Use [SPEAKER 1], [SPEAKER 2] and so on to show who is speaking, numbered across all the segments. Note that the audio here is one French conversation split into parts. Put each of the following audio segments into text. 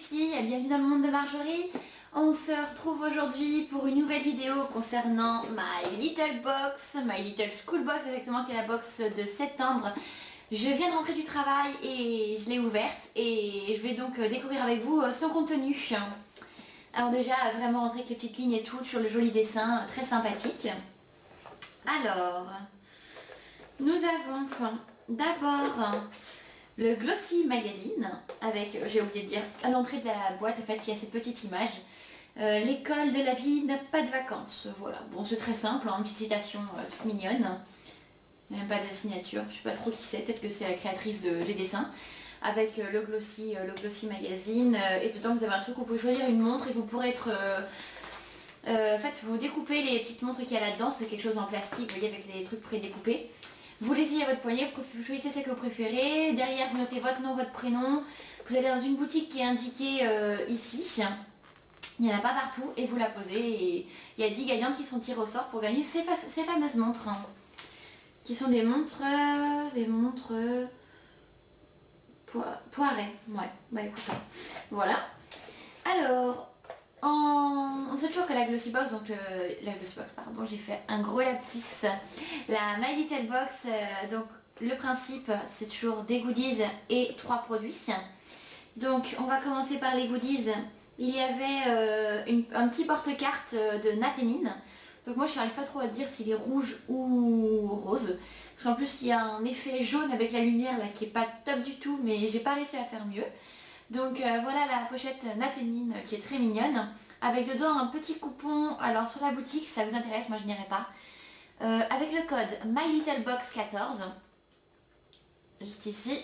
[SPEAKER 1] filles, et bienvenue dans le monde de Marjorie. On se retrouve aujourd'hui pour une nouvelle vidéo concernant My Little Box, My Little School Box exactement, qui est la box de septembre. Je viens de rentrer du travail et je l'ai ouverte et je vais donc découvrir avec vous son contenu. Alors déjà, vraiment rentrer avec les petites lignes et tout, sur le joli dessin, très sympathique. Alors, nous avons d'abord le Glossy Magazine, avec, j'ai oublié de dire, à l'entrée de la boîte, en fait, il y a cette petite image. L'école de la vie n'a pas de vacances. Voilà, bon, c'est très simple, hein, une petite citation toute mignonne. Même pas de signature, je sais pas trop qui c'est, peut-être que c'est la créatrice de Les Dessins. Avec le Glossy Magazine. Et dedans, vous avez un truc où vous pouvez choisir une montre et vous pourrez être... en fait, vous découpez les petites montres qu'il y a là-dedans, c'est quelque chose en plastique, vous voyez, avec les trucs prédécoupés. Vous l'essayez à votre poignet, vous choisissez celle que vous préférez. Derrière, vous notez votre nom, votre prénom. Vous allez dans une boutique qui est indiquée ici. Il n'y en a pas partout et vous la posez. Et il y a 10 gagnantes qui sont tirées au sort pour gagner ces fameuses montres. Qui sont des montres... Poiret. Ouais, bah écoute. Voilà. Alors... On sait toujours que la Glossy Box, donc la Glossy Box, pardon, j'ai fait un gros lapsus. La My Little Box, donc le principe, c'est toujours des goodies et 3 produits. Donc on va commencer par les goodies. Il y avait un petit porte-carte de Nathénine. Donc moi je n'arrive pas trop à dire s'il est rouge ou rose. Parce qu'en plus il y a un effet jaune avec la lumière là qui est pas top du tout, mais j'ai pas réussi à faire mieux. Donc voilà la pochette Nathénine qui est très mignonne, avec dedans un petit coupon. Alors sur la boutique, si ça vous intéresse, moi je n'irai pas, avec le code MyLittleBox14, juste ici,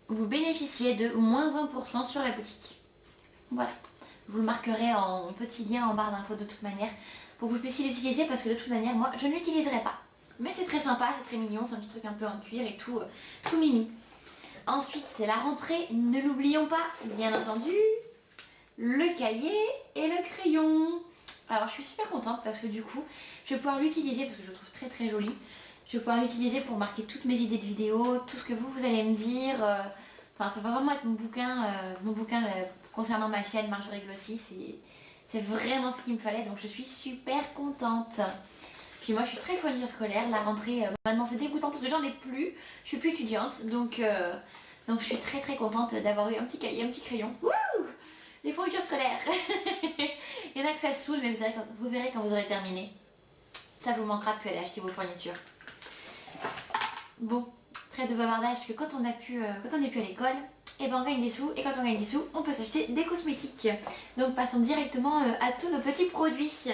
[SPEAKER 1] vous bénéficiez de moins 20% sur la boutique. Voilà, je vous le marquerai en petit lien en barre d'infos de toute manière, pour que vous puissiez l'utiliser, parce que de toute manière, moi je ne l'utiliserai pas. Mais c'est très sympa, c'est très mignon, c'est un petit truc un peu en cuir et tout, tout mimi. Ensuite, c'est la rentrée, ne l'oublions pas, bien entendu, le cahier et le crayon. Alors, je suis super contente parce que du coup, je vais pouvoir l'utiliser, parce que je le trouve très très joli. Je vais pouvoir l'utiliser pour marquer toutes mes idées de vidéos, tout ce que vous allez me dire. Enfin, ça va vraiment être mon bouquin concernant ma chaîne Marjorie Glossy. C'est vraiment ce qu'il me fallait, donc je suis super contente. Puis moi je suis très fourniture scolaire, la rentrée maintenant c'est dégoûtant parce que j'en ai plus, je suis plus étudiante, donc je suis très très contente d'avoir eu un petit cahier, un petit crayon. Wouh, les fournitures scolaires. Il y en a que ça saoule, mais vous verrez quand vous aurez terminé. Ça vous manquera de plus aller acheter vos fournitures. Bon, trêve de bavardage, que quand on n'est plus à l'école, et ben on gagne des sous, et quand on gagne des sous, on peut s'acheter des cosmétiques. Donc passons directement à tous nos petits produits.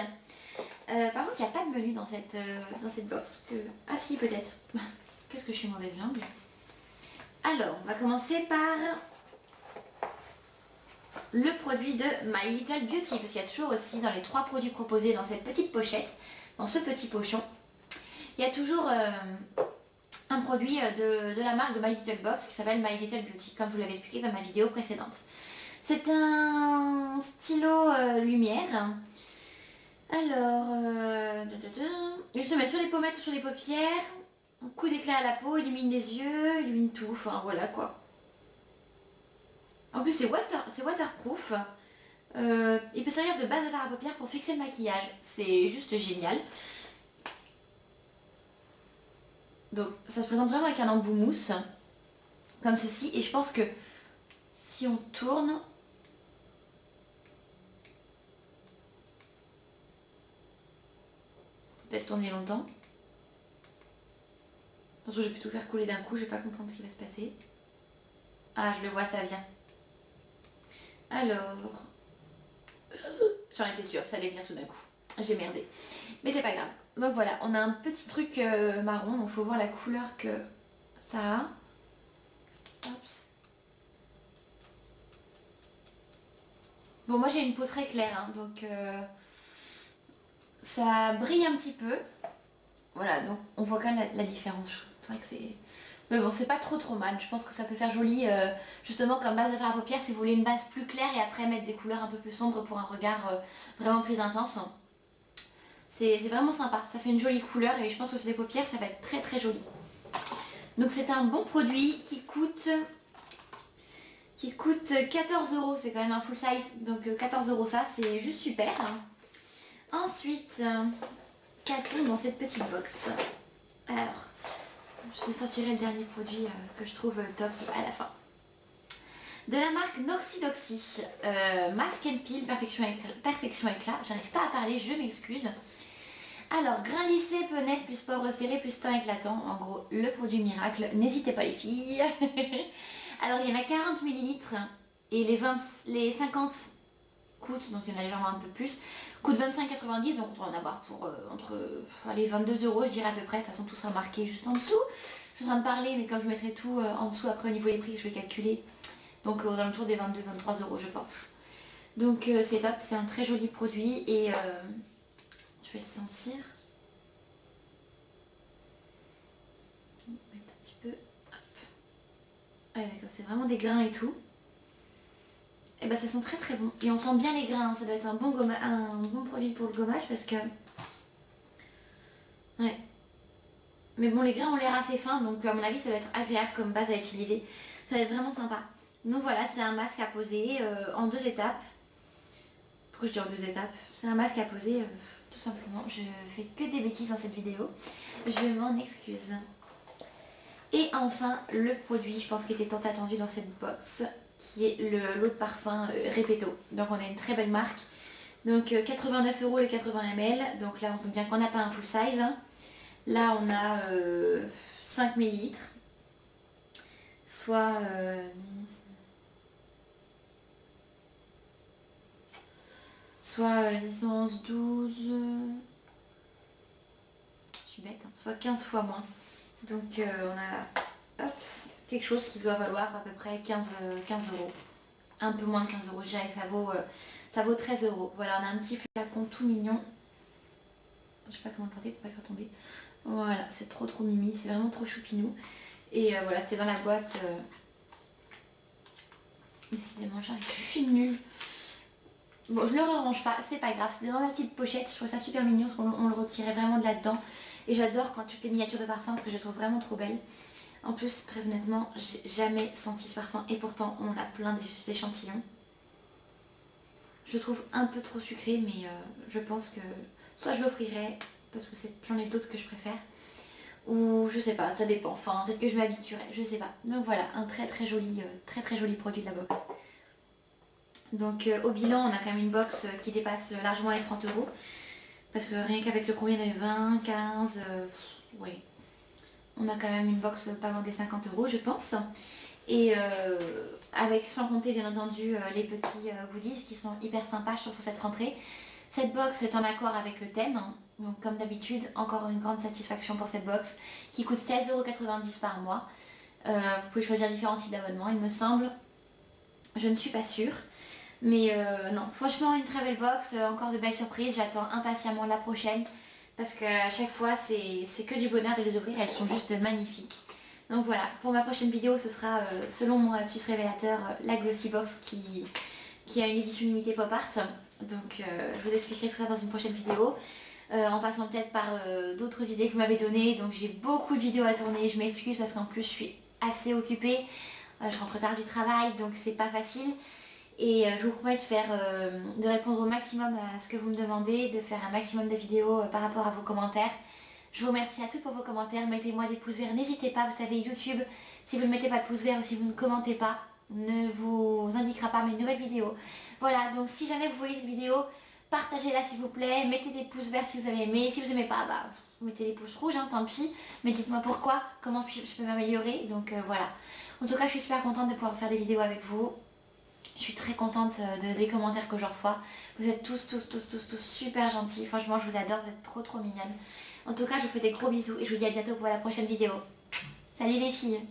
[SPEAKER 1] Par contre, il n'y a pas de menu dans cette box. Ah si, peut-être. Qu'est-ce que je suis mauvaise langue. Alors, on va commencer par le produit de My Little Beauty, parce qu'il y a toujours aussi dans les 3 produits proposés dans cette petite pochette, dans ce petit pochon, il y a toujours un produit de la marque de My Little Box qui s'appelle My Little Beauty, comme je vous l'avais expliqué dans ma vidéo précédente. C'est un stylo lumière. Alors, il se met sur les pommettes ou sur les paupières, un coup d'éclat à la peau, illumine les yeux, illumine tout, enfin voilà quoi. En plus c'est waterproof, il peut servir de base de fard à paupières pour fixer le maquillage, c'est juste génial. Donc ça se présente vraiment avec un embout mousse, comme ceci, et je pense que si on tourne... Peut-être tourner longtemps. Parce que je vais tout faire couler d'un coup, je vais pas comprendre ce qui va se passer. Ah, je le vois, ça vient. Alors... J'en étais sûre, ça allait venir tout d'un coup. J'ai merdé. Mais c'est pas grave. Donc voilà, on a un petit truc marron, donc faut voir la couleur que ça a. Oups. Bon, moi j'ai une peau très claire, hein, donc... ça brille un petit peu. Voilà, donc on voit quand même la différence. C'est vrai que c'est... Mais bon, c'est pas trop mal. Je pense que ça peut faire joli, justement comme base de fard à paupières, si vous voulez une base plus claire et après mettre des couleurs un peu plus sombres pour un regard vraiment plus intense. C'est vraiment sympa. Ça fait une jolie couleur et je pense que sur les paupières, ça va être très très joli. Donc c'est un bon produit qui coûte qui coûte 14 euros. C'est quand même un full size, donc 14 euros ça, c'est juste super. Ensuite, qu'a-t-on dans cette petite box? Alors, je sortirai le dernier produit que je trouve top à la fin. De la marque Noxidoxy, Mask and Peel Perfection Éclat. J'arrive pas à parler, je m'excuse. Alors, grain lissé, peu net, plus pores resserrés, plus teint éclatant. En gros, le produit miracle. N'hésitez pas les filles. Alors, il y en a 40 ml et les 50 coûtent, donc il y en a légèrement un peu plus, coûte 25,90, donc on va en avoir pour entre allez, 22 euros, je dirais à peu près. De toute façon, tout sera marqué juste en dessous. Je suis en train de parler, mais comme je mettrai tout en dessous après au niveau des prix, je vais calculer. Donc aux alentours des 22-23 euros, je pense. Donc c'est top, c'est un très joli produit et je vais le sentir. On va mettre un petit peu. Hop. Ah d'accord, c'est vraiment des grains et tout. Et bah ça sent très très bon. Et on sent bien les grains, ça doit être un bon produit pour le gommage parce que. Ouais. Mais bon, les grains ont l'air assez fins, donc à mon avis ça doit être agréable comme base à utiliser. Ça va être vraiment sympa. Donc voilà, c'est un masque à poser en 2 étapes. Pourquoi je dis en 2 étapes? C'est un masque à poser tout simplement. Je fais que des bêtises dans cette vidéo. Je m'en excuse. Et enfin, le produit, je pense, qui était tant attendu dans cette box, qui est l'eau de parfum Repetto. Donc on a une très belle marque. Donc 89 euros les 80 ml. Donc là, on se doute bien qu'on n'a pas un full size. Hein. Là, on a 5 ml. Soit... soit 10, 11, 12... Je suis bête, hein, soit 15 fois moins. Donc on a quelque chose qui doit valoir à peu près 15 euros. Un peu moins de 15 euros, je dirais que ça vaut 13 euros. Voilà, on a un petit flacon tout mignon. Je sais pas comment le porter pour pas le faire tomber. Voilà, c'est trop mimi, c'est vraiment trop choupinou. Et voilà, c'était dans la boîte. Décidément, je suis nulle. Bon, je le range pas, c'est pas grave, c'est dans la petite pochette, je trouve ça super mignon parce qu'on le retirait vraiment de là-dedans. Et j'adore quand toutes les miniatures de parfum parce que je les trouve vraiment trop belles. En plus, très honnêtement, j'ai jamais senti ce parfum et pourtant on a plein d'échantillons. Je le trouve un peu trop sucré, mais je pense que soit je l'offrirai parce que j'en ai d'autres que je préfère. Ou je sais pas, ça dépend, enfin peut-être que je m'habituerai, je sais pas. Donc voilà, un très joli produit de la box. Donc au bilan, on a quand même une box qui dépasse largement les 30 euros. Parce que rien qu'avec le combien, il y avait 20, 15, oui. On a quand même une box pas loin des 50 euros, je pense. Et avec, sans compter bien entendu les petits goodies qui sont hyper sympas, je trouve, pour cette rentrée. Cette box est en accord avec le thème. Donc comme d'habitude, encore une grande satisfaction pour cette box qui coûte 16,90 € par mois. Vous pouvez choisir différents types d'abonnements, il me semble. Je ne suis pas sûre. Mais non, franchement une très belle box, encore de belles surprises, j'attends impatiemment la prochaine parce qu'à chaque fois c'est que du bonheur de les ouvrir, elles sont juste magnifiques. Donc voilà, pour ma prochaine vidéo ce sera selon mon lapsus révélateur la Glossy Box qui a une édition limitée pop art. Donc je vous expliquerai tout ça dans une prochaine vidéo. En passant peut-être par d'autres idées que vous m'avez données. Donc j'ai beaucoup de vidéos à tourner, je m'excuse parce qu'en plus je suis assez occupée. Je rentre tard du travail donc c'est pas facile. Et je vous promets de répondre au maximum à ce que vous me demandez, de faire un maximum de vidéos par rapport à vos commentaires. Je vous remercie à toutes pour vos commentaires, mettez-moi des pouces verts, n'hésitez pas, vous savez YouTube, si vous ne mettez pas de pouce vert ou si vous ne commentez pas, ne vous indiquera pas mes nouvelles vidéos. Voilà, donc si jamais vous voyez cette vidéo, partagez-la s'il vous plaît, mettez des pouces verts si vous avez aimé, si vous n'aimez pas, bah mettez les pouces rouges, hein, tant pis, mais dites-moi pourquoi, comment je peux m'améliorer, donc voilà. En tout cas, je suis super contente de pouvoir faire des vidéos avec vous. Je suis très contente des commentaires que je reçois. Vous êtes tous super gentils. Franchement, je vous adore, vous êtes trop mignonnes. En tout cas, je vous fais des gros bisous et je vous dis à bientôt pour la prochaine vidéo. Salut les filles!